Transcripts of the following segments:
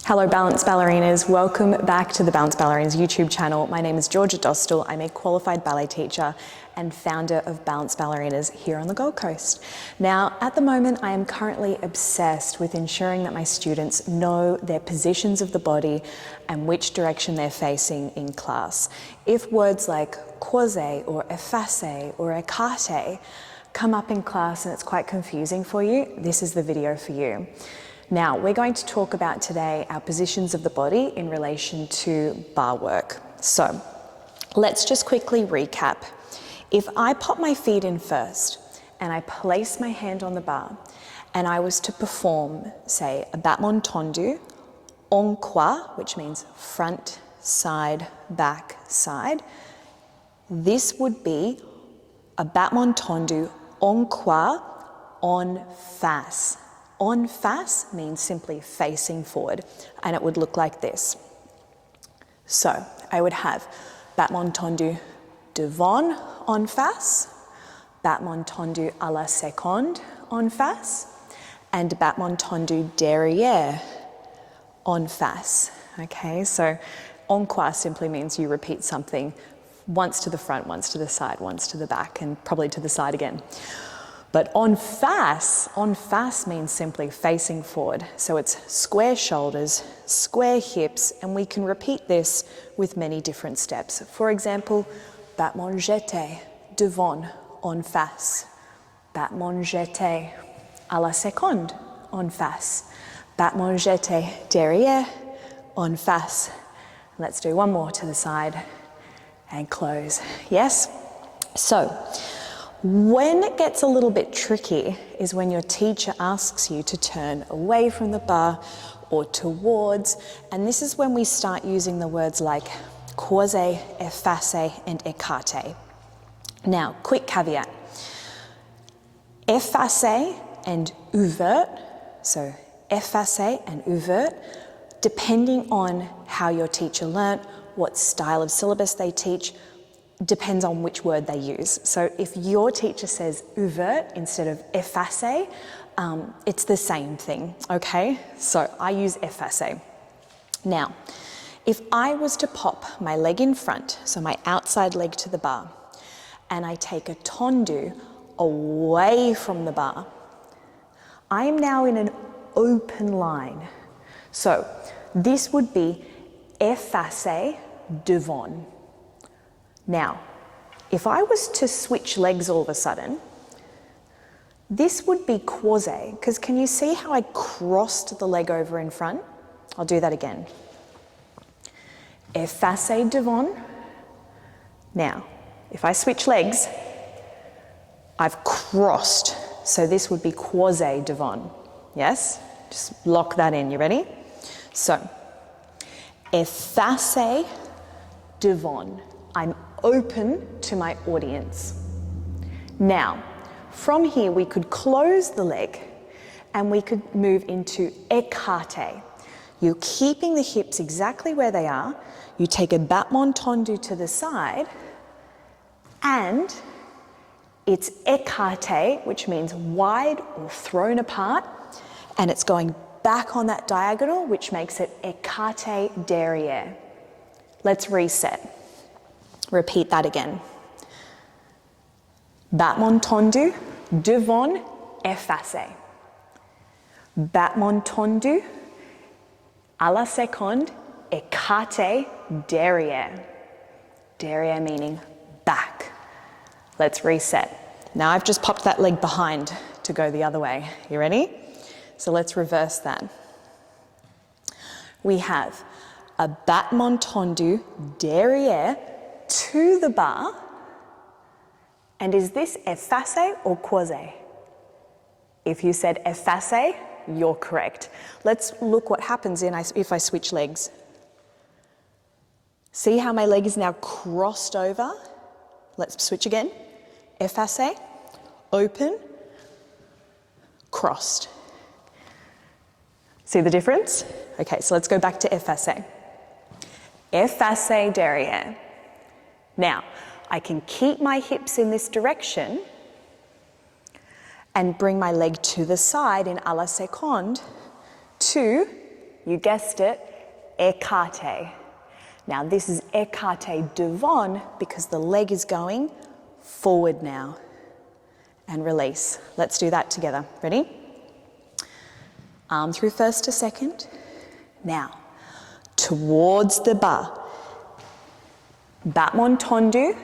Hello Balance Ballerinas, welcome back to the Balance Ballerinas YouTube channel. My name is Georgia Dostal. I'm a qualified ballet teacher and founder of Balance Ballerinas here on the Gold Coast. Now, at the moment, I am currently obsessed with ensuring that my students know their positions of the body and which direction they're facing in class. If words like croisé or effacé or écarté come up in class and it's quite confusing for you, this is the video for you. Now, we're going to talk about today our positions of the body in relation to bar work. So, let's just quickly recap. If I pop my feet in first and I place my hand on the bar and I was to perform, say, a battement tendu, en croix, which means front, side, back, side, this would be a battement tendu en croix en face. En face means simply facing forward, and it would look like this. So I would have battement tendu devant en face, battement tendu à la seconde en face, and battement tendu derrière en face. Okay, so en croix simply means you repeat something once to the front, once to the side, once to the back, and probably to the side again. But en face means simply facing forward. So it's square shoulders, square hips, and we can repeat this with many different steps. For example, battement jeté, devant, en face. Battement jeté à la seconde, en face. Battement jeté derrière, en face. Let's do one more to the side and close. Yes? So, when it gets a little bit tricky is when your teacher asks you to turn away from the bar or towards, and this is when we start using the words like croisé, effacé, and écarté. Now, quick caveat. Effacé and ouvert, so effacé and ouvert, depending on how your teacher learnt, what style of syllabus they teach, depends on which word they use. So if your teacher says ouvert instead of effacé, it's the same thing, okay? So I use effacé. Now, if I was to pop my leg in front, so my outside leg to the bar, and I take a tendu away from the bar, I am now in an open line. So this would be effacé devant. Now, if I was to switch legs all of a sudden, this would be croisé, because can you see how I crossed the leg over in front? I'll do that again. Effacé devant. Now, if I switch legs, I've crossed, so this would be croisé devant. Yes? Just lock that in, you ready? So, effacé devant. I'm open to my audience. Now, from here we could close the leg and we could move into écarté. You're keeping the hips exactly where they are. You take a battement tendu to the side and it's écarté, which means wide or thrown apart, and it's going back on that diagonal, which makes it écarté derrière. Let's reset. Repeat that again. Battement tendu, devant, effacé. Battement tendu, à la seconde, écarté, derrière. Derrière meaning back. Let's reset. Now I've just popped that leg behind to go the other way. You ready? So let's reverse that. We have a battement tendu, derrière, to the bar, and is this effacé or croisé? If you said effacé, you're correct. Let's look what happens if I switch legs. See how my leg is now crossed over? Let's switch again. Effacé, open, crossed. See the difference? Okay, so let's go back to effacé. Effacé derrière. Now, I can keep my hips in this direction and bring my leg to the side in à la seconde to you guessed it, écarté. Now this is écarté devant because the leg is going forward now. And release. Let's do that together. Ready? Arm through first to second. Now, towards the barre. Battement tendu,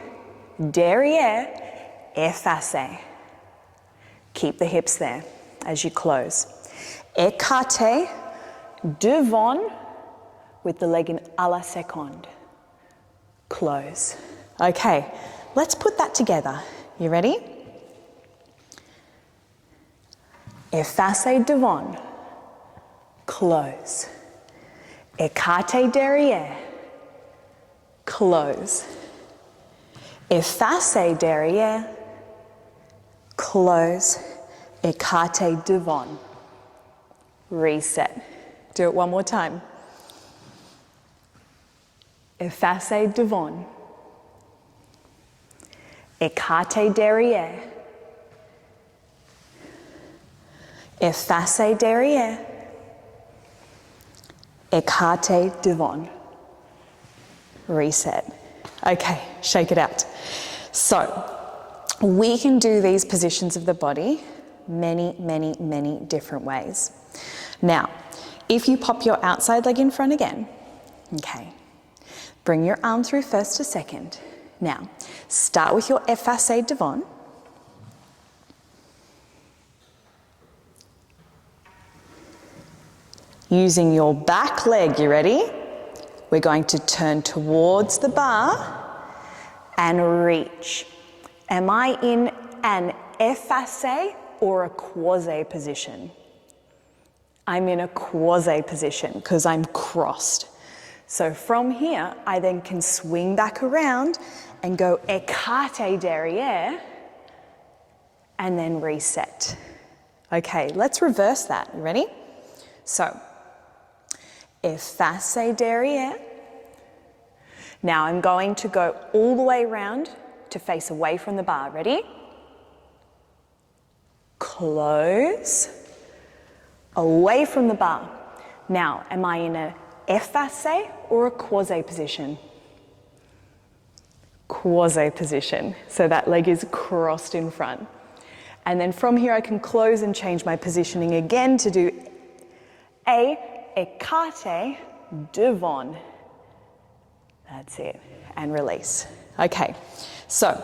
derrière, effacé. Keep the hips there as you close. Écarté, devant, with the leg in à la seconde. Close. Okay, let's put that together. You ready? Effacé devant. Close. Écarté derrière. Close. Effacé derrière. Close. Écarté devant. Reset. Do it one more time. Effacé devant. Écarté derrière. Effacé derrière. Écarté devant. Reset. Okay, shake it out. So, we can do these positions of the body many different ways. Now, if you pop your outside leg in front again, okay, bring your arm through first to second. Now, start with your effacé devant. Using your back leg, you ready? We're going to turn towards the barre and reach. Am I in an effacé or a croisé position? I'm in a croisé position because I'm crossed. So from here, I then can swing back around and go écarté derrière and then reset. Okay, let's reverse that. You ready? So, effacé derrière. Now I'm going to go all the way around to face away from the barre. Ready? Close. Away from the barre. Now, am I in a effacé or a croisé position? Croisé position. So that leg is crossed in front. And then from here I can close and change my positioning again to do écarté devant. That's it. And release. Okay, so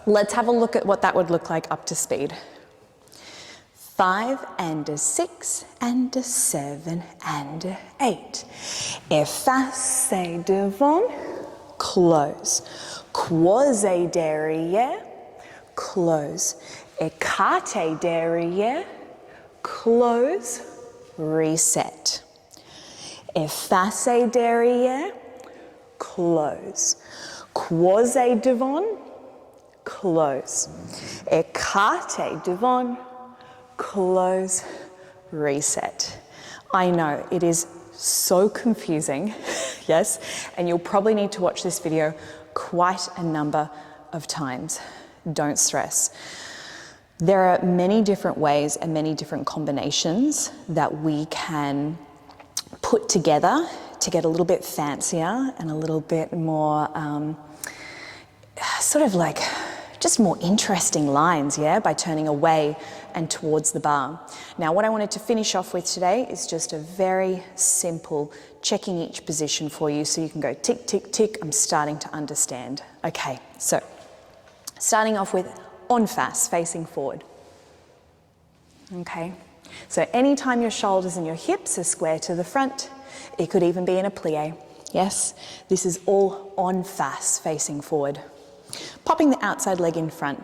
let's have a look at what that would look like up to speed. 5 and a 6 and a 7 and a 8. Effacé devant, close. Croisé derrière, close. Écarté derrière, close. Reset. Effacé derrière, close. Croisé devant, close. Écarté devant, close. Reset. I know it is so confusing, yes, and you'll probably need to watch this video quite a number of times. Don't stress. There are many different ways and many different combinations that we can put together to get a little bit fancier and a little bit more sort of like just more interesting lines, yeah, by turning away and towards the barre. Now, what I wanted to finish off with today is just a very simple checking each position for you so you can go tick, tick, tick, I'm starting to understand. Okay, so starting off with en face, facing forward. Okay, so anytime your shoulders and your hips are square to the front, it could even be in a plie. Yes, this is all en face, facing forward. Popping the outside leg in front.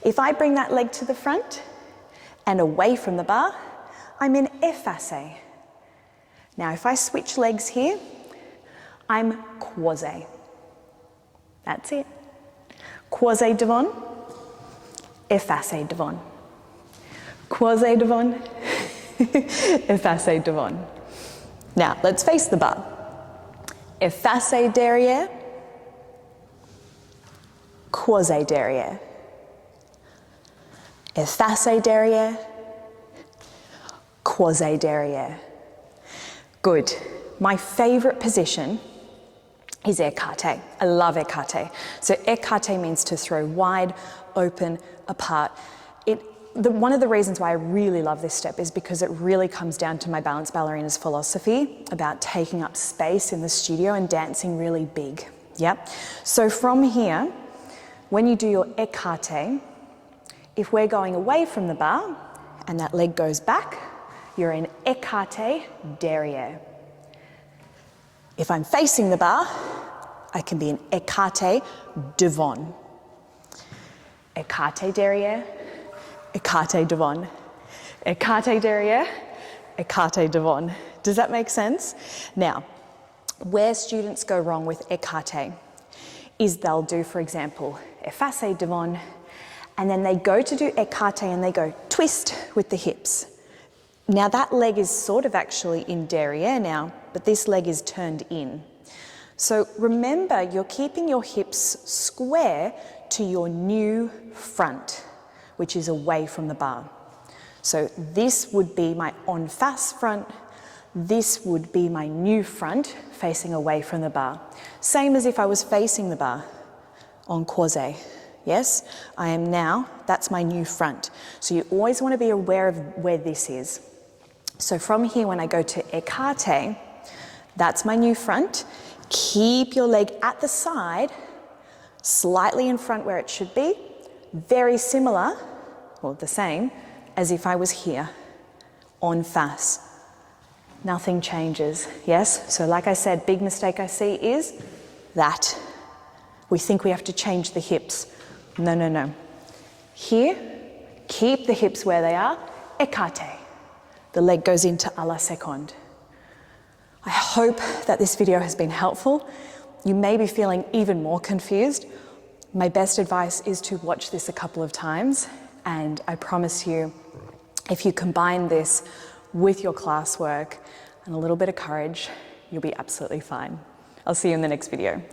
If I bring that leg to the front and away from the barre, I'm in effacé. Now if I switch legs here, I'm croisé. That's it. Croisé devant, effacé devant. Croisé devant, effacé devant. Now let's face the barre. Effacé derrière, croisé derrière. Effacé derrière, croisé derrière. Good. My favorite position is écarté. I love écarté. So écarté means to throw wide, open, apart. One of the reasons why I really love this step is because it really comes down to my balance ballerina's philosophy about taking up space in the studio and dancing really big. Yep. So from here, when you do your écarté, if we're going away from the barre and that leg goes back, you're in écarté derrière. If I'm facing the barre, I can be in écarté devant. Écarté derrière, écarté devant. Écarté derrière, écarté devant. Does that make sense? Now, where students go wrong with écarté is they'll do, for example, effacé devant, and then they go to do écarté and they go twist with the hips. Now that leg is sort of actually in derrière now, but this leg is turned in. So remember, you're keeping your hips square to your new front, which is away from the barre. So this would be my en face front, this would be my new front facing away from the barre. Same as if I was facing the barre en croisé. Yes, I am now, that's my new front. So you always want to be aware of where this is. So from here, when I go to écarté, that's my new front. Keep your leg at the side, slightly in front where it should be. Very similar, or the same, as if I was here, en face. Nothing changes, yes? So like I said, big mistake I see is that. We think we have to change the hips. No, no, no. Here, keep the hips where they are, écarté. The leg goes into à la seconde. I hope that this video has been helpful. You may be feeling even more confused. My best advice is to watch this a couple of times, and I promise you, if you combine this with your classwork and a little bit of courage, you'll be absolutely fine. I'll see you in the next video.